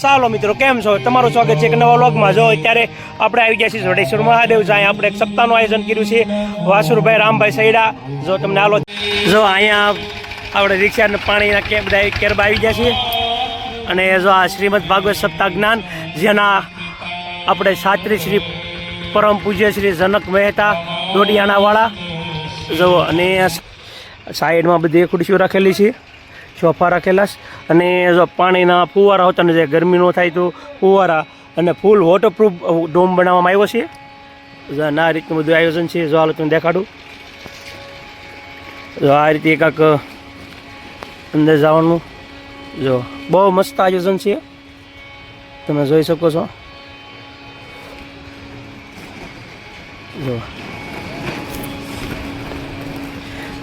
ચાલો મિત્રો, કેમ છો? તમારું સ્વાગત છે એક નવા વ્લોગમાં. જો અત્યારે આપણે આવી ગયા છીએ જોડેશ્વર મહાદેવ, જ્યાં આપણે એક સપ્તાહનું આયોજન કર્યું છે. વાસુરભાઈ રામભાઈ સૈડા, જો તમને હાલો, જો અહીંયા આપણે રિક્ષા અને પાણીના બધા કેરબા આવી ગયા છીએ. અને જો આ શ્રીમદ ભાગવત સપ્તાહ જ્ઞાન, જેના આપણે શાસ્ત્રી શ્રી પરમ પૂજ્ય શ્રી જનક મહેતા ડોડિયાણાવાળા જો, અને સાઈડમાં બધી ખુરશીઓ રાખેલી છે, સોફા રાખેલા છે. અને જો પાણીના ફુવારા હોતા ને, જે ગરમી ન થાય તો ફુવારા, અને ફૂલ વોટરપ્રૂફ ડોમ બનાવવામાં આવ્યો છે. આ રીતનું બધું આયોજન છે. જો હાલ તમને દેખાડું. જો આ રીતે કાંક અંદર જવાનું, જો બહુ મસ્ત આયોજન છે, તમે જોઈ શકો છો. જો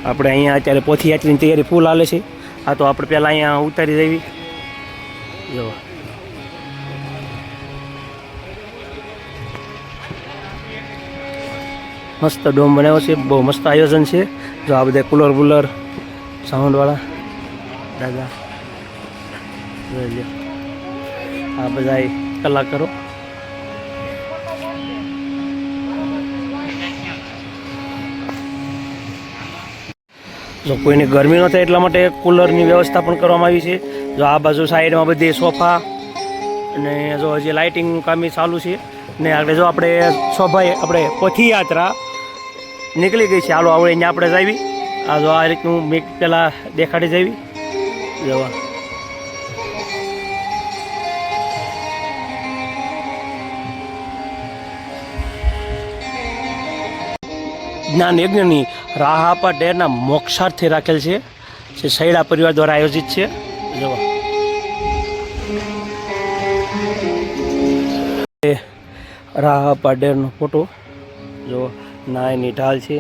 આપણે અહીંયા અત્યારે પોથીયાત્રીની તૈયારી ફૂલ હાલે છે. આ તો આપણે પહેલાં અહીંયા ઉતારી દેવી. જો મસ્ત ડોમ બનાવ્યો છે, બહુ મસ્ત આયોજન છે. જો આ બધા કુલર બુલર સાઉન્ડવાળા દાદા, આ બધા કલાકારો. જો કોઈને ગરમી ન થાય એટલા માટે કુલરની વ્યવસ્થા પણ કરવામાં આવી છે. જો આ બાજુ સાઈડમાં બધી સોફા, અને જો હજી લાઇટિંગ કામ ચાલુ છે. ને આગળ જો આપણે આપણે પથયાત્રા નીકળી ગઈ છે. હાલો હવે અહીંયા આપણે જાવી. આ જો આ રીતનું મેં પહેલાં દેખાડી જાવી. જવા જ્ઞાન યજ્ઞની રાહ આપા ડેરના મોક્ષાર્થે રાખેલ છે, જે સૈડા પરિવાર દ્વારા આયોજિત છે. જવા રાહ આપા ડેરનો ફોટો, જો નાયની ઢાલ છે,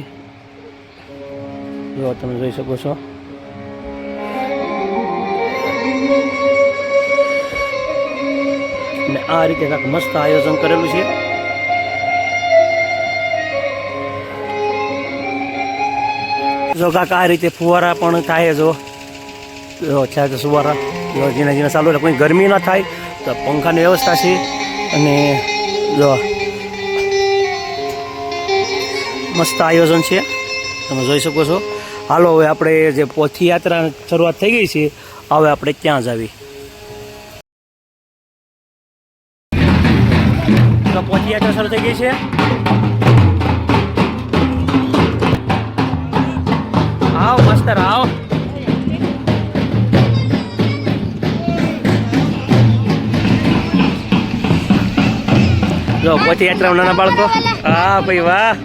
જો તમે જોઈ શકો છો. ને આ રીતે કાંઈક મસ્ત આયોજન કરેલું છે. જો કાંક આ રીતે ફુવારા પણ થાય. જો છે ફુવારા, જો જેના જેના ચાલુ રહે, કોઈ ગરમી ના થાય તો પંખાની વ્યવસ્થા છે. અને જો મસ્ત આયોજન છે, તમે જોઈ શકો છો. હાલો હવે આપણે જે પોથયાત્રા શરૂઆત થઈ ગઈ છે, હવે આપણે ત્યાં જ આવી. તો પોથયાત્રા શરૂ થઈ ગઈ છે. આવ માસ્તર આવ. જો પોથયાત્રા નાના બાળકો. હા ભાઈ વાહ.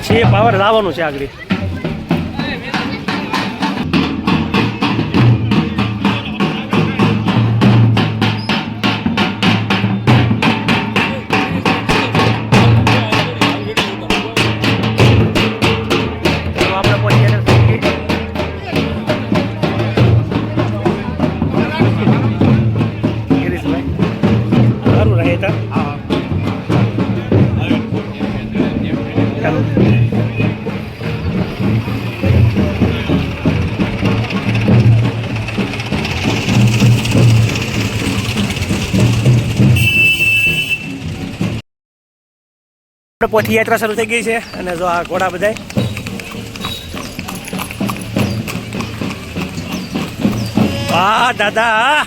છે પાવર લાવવાનું છે આગળ. પોથયાત્રા શરૂ થઈ ગઈ છે. અને જો આ ઘોડા બધા, વાહ દાદા.